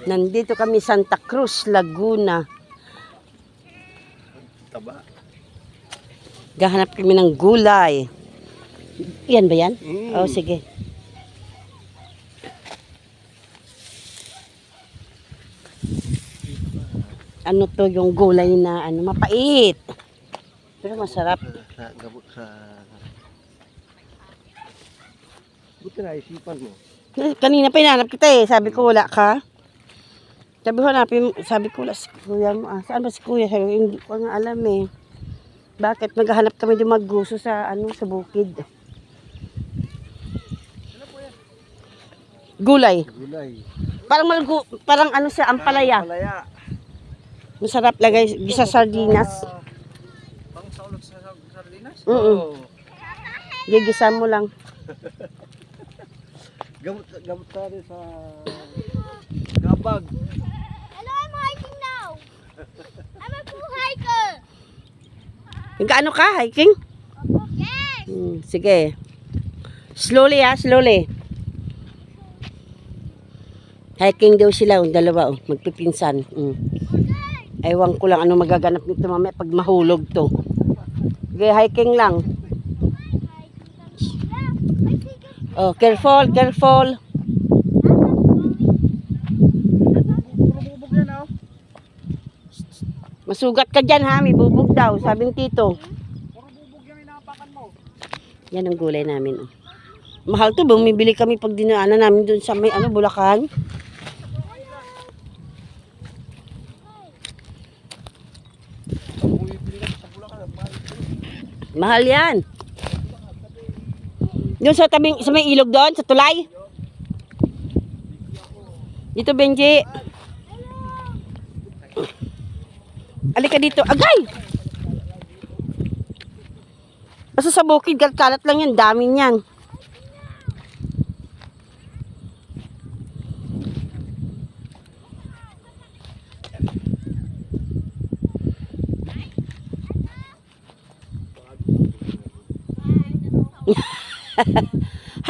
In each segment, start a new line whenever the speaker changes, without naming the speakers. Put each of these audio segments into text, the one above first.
Nandito kami Santa Cruz, Laguna.
Taba.
Gahanap kami ng gulay. Yan ba yan? Oh, sige. Ano to yung gulay na ano, mapait. Pero masarap.
Sa gabot sa... Buti na isipan mo.
Kanina pinanap kita eh. Sabi ko wala ka. Sabi ko hanapin, sabi ko wala si kuya mo. Ah, saan ba si kuya? Sabi ko, hindi ko nga alam eh. Bakit? Maghahanap kami dumaguso sa ano, sa bukid. Gulay.
Gulay.
Parang ano siya, ampalaya.
Palaya.
Masarap lagay gisa sardinas.
Pang saulog sa sardinas?
Oo. Gigisa mo lang.
Gamot tayo sa gabag.
Hello, I'm hiking now. I'm a full hiker.
Gaano ka, hiking?
Yes.
Sige. Slowly ha, slowly. Hiking daw sila, dalawa, magpipinsan. Ewan ko lang ano magaganap nito mamaya pag mahulog to. Sige, hiking lang. Oh, careful, careful.
Bubog yan oh.
Masugat ka dyan ha, may bubog daw, sabi ng tito.
Puro bubog yung inapakan mo.
Yan ang gulay namin. Oh. Mahal to, bumibili kami pag dinaanan namin dun sa may ano, Bulacan. Mahal yan. Doon sa tabing, sa may ilog doon, sa tulay. Dito, Benji. Alika dito. Agay! Basta sa bukid, kalat lang yan. Dami niyan.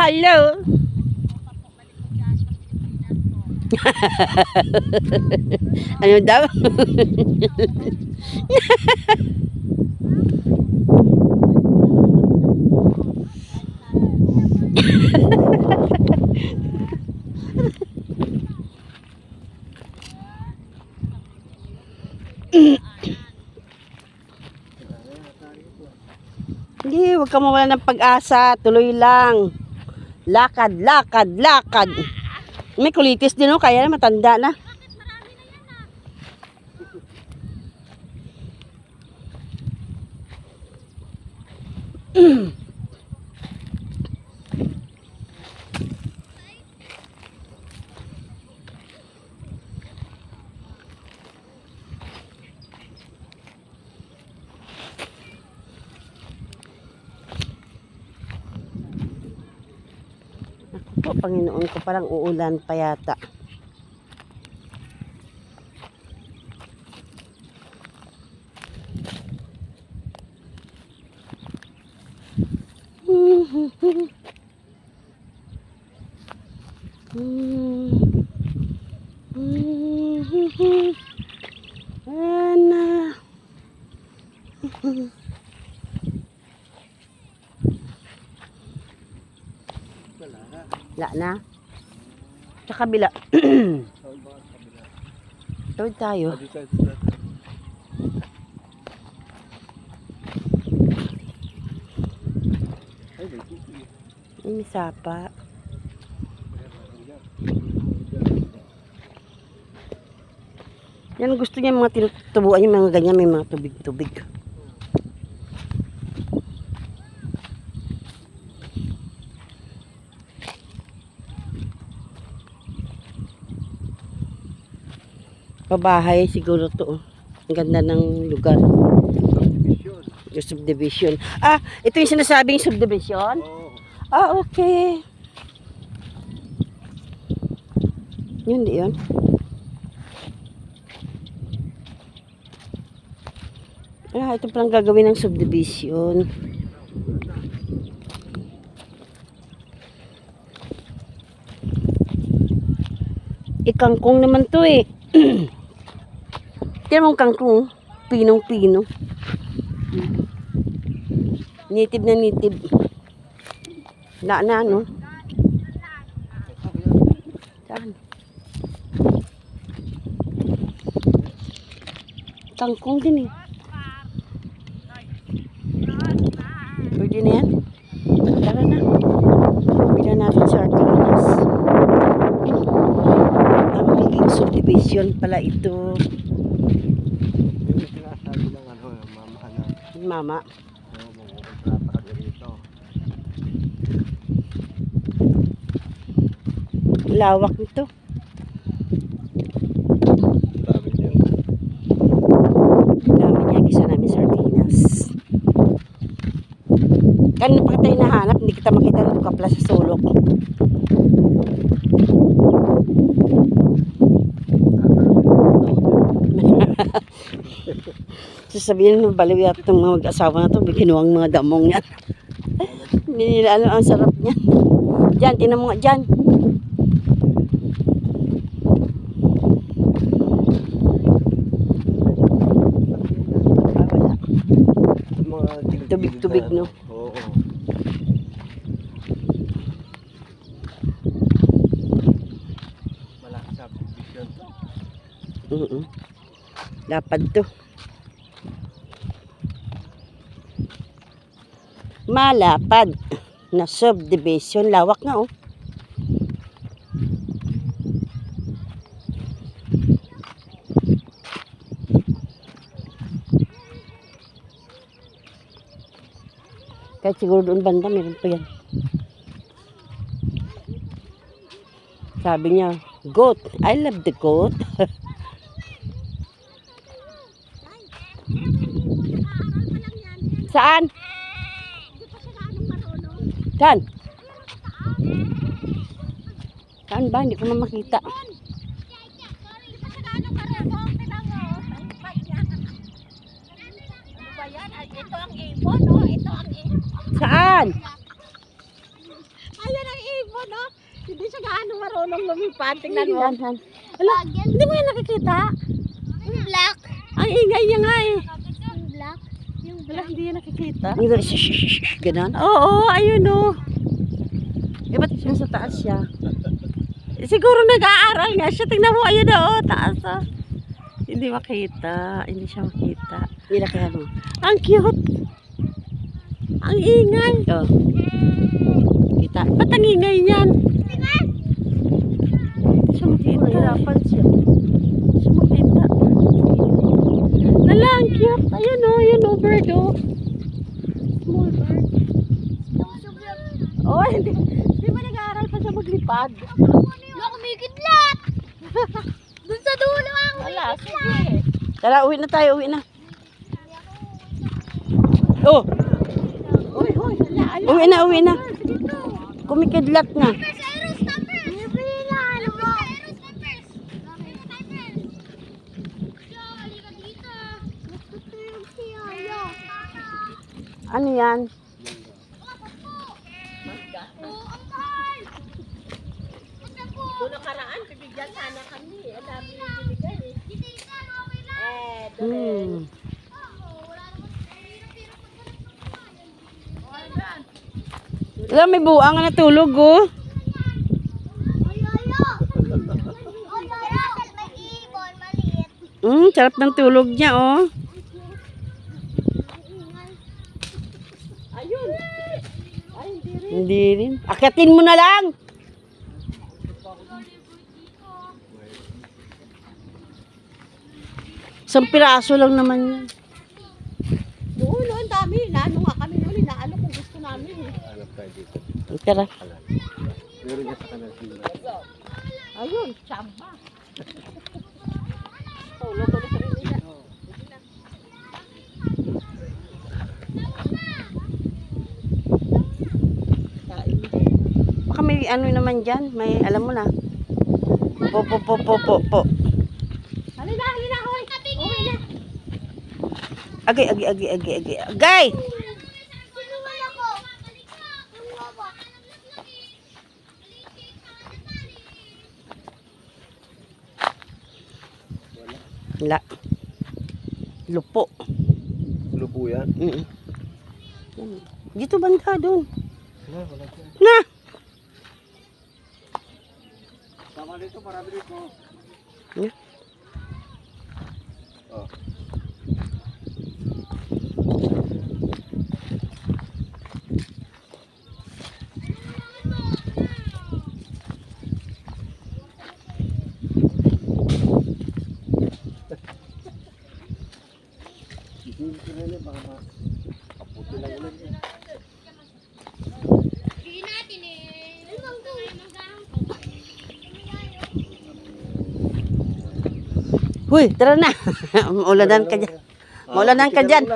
Hello. Ano daw? Hindi, huwag ka mawala ng pag-asa. Tuloy lang. Lakad, lakad, lakad. May kulitis din, no? Kaya na matanda na. Po, Panginoon ko, parang uulan pa yata. Ana. Wala na. Sa kabila. Tawid tayo. May sapa. Yan gusto niya mga tinutubuan yung mga ganyan, may mga tubig-tubig. Pabahay siguro to. Ang ganda ng lugar. Yung subdivision. Ah, ito yung sinasabing subdivision? Ah, okay. Yun, di yun. Ah, ito palang gagawin ng subdivision. kangkong naman to eh. Tignan mo ang kangkong. Pinong-pino. Native na native. Na, no? Saan? Kangkong din eh. Pwede na yan. Tara na. Bila natin sa Artigas. Ang biging subdivision pala ito.
Yung sinasabi ng mamahan na.
Mama.
Magpupunta ka rito.
Lawak nito.
Dami niyan.
Dami niya. Gisa namin sa Artigas. Kanina pa tayo nahanap. Hindi kita makita ng kapla sa sulok. Sasabihin mo, baliw yata itong mga mag-asawa na ito. Kinuwang mga damong yan. Hindi nila alam ang sarap niya. Diyan, tinan mo nga dyan.
Mga
Tubig-tubig, no?
Oo. Malaki subdivision to.
Lapad to. Malapad na subdivision. Lawak nga oh. Kahit siguro doon banda, meron pa yan. Sabi niya, goat. I love the goat. Saan? Saan? Saan ba? Hindi ko makita.
Ito ang ibon, no? Ito ang ibon.
Saan?
Ayan ang ibon, no? Hindi siya gaano marunong lumipad. Tingnan mo.
Saan?
Hala, hindi mo yan nakikita? Yung black.
Ang ingay niya nga eh.
Yung black. Yung
Wala,
black.
hindi yan nakikita. Ganon? Oo, ayun o. Eh, ba't siya sa taas siya? Siguro nag-aaral nga siya. Tingnan mo, ayun o, taas o. Hindi makita. Hindi siya makita. Nilakihan mo. Ang cute. Ang ingay. Oh. Kita. Ba't ang ingay niyan? Hindi siya makita. Hirapan siya. Hindi siya makita. Lala, ang cute. Ayun o, ayun o, bird o. Small bird. Oh, hindi. Di ba nag-aaral pa siya maglipad?
Yung kumikidlat. Dun sa dulo ang
Wala, sige. Tara, uwi na tayo, uwi na. Oh,
Uy, uy, ala.
uwi na, uwi na. Kumikidlat na. Ano yan?
Doon nakaraan, bibigyan sana kami. Ang dami yung binigay eh.
Hmm. Wala, may buang na natulog, oh. Sarap ng tulog niya, oh.
Ayun. Ay, hindi rin.
Hindi rin. Akyatin mo na lang. Isang piraso lang naman yan.
Doon, no, ang dami. Naano nga kami noon. Inaano kung gusto namin.
Hanap tayo dito.
Tara.
Meron niya sa kanan sila.
Ayun, tsamba. Tulo-tulo sa rin nila.
Baka may ano naman dyan. May, alam mo na. Po.
Halina, halina, hoy. Uwi na.
Agay. Agay! Wala. Lupo.
Lupo yan.
Mm. Dito banda doon.
Wala siya.
Na!
Tama dito, marami dito.
Yeah.
Oh. Hindi ko na yun, baka makaputi lang ulit.
Hindi natin eh.
Huy, tara na. Maulanan ka dyan. Maulanan ka dyan.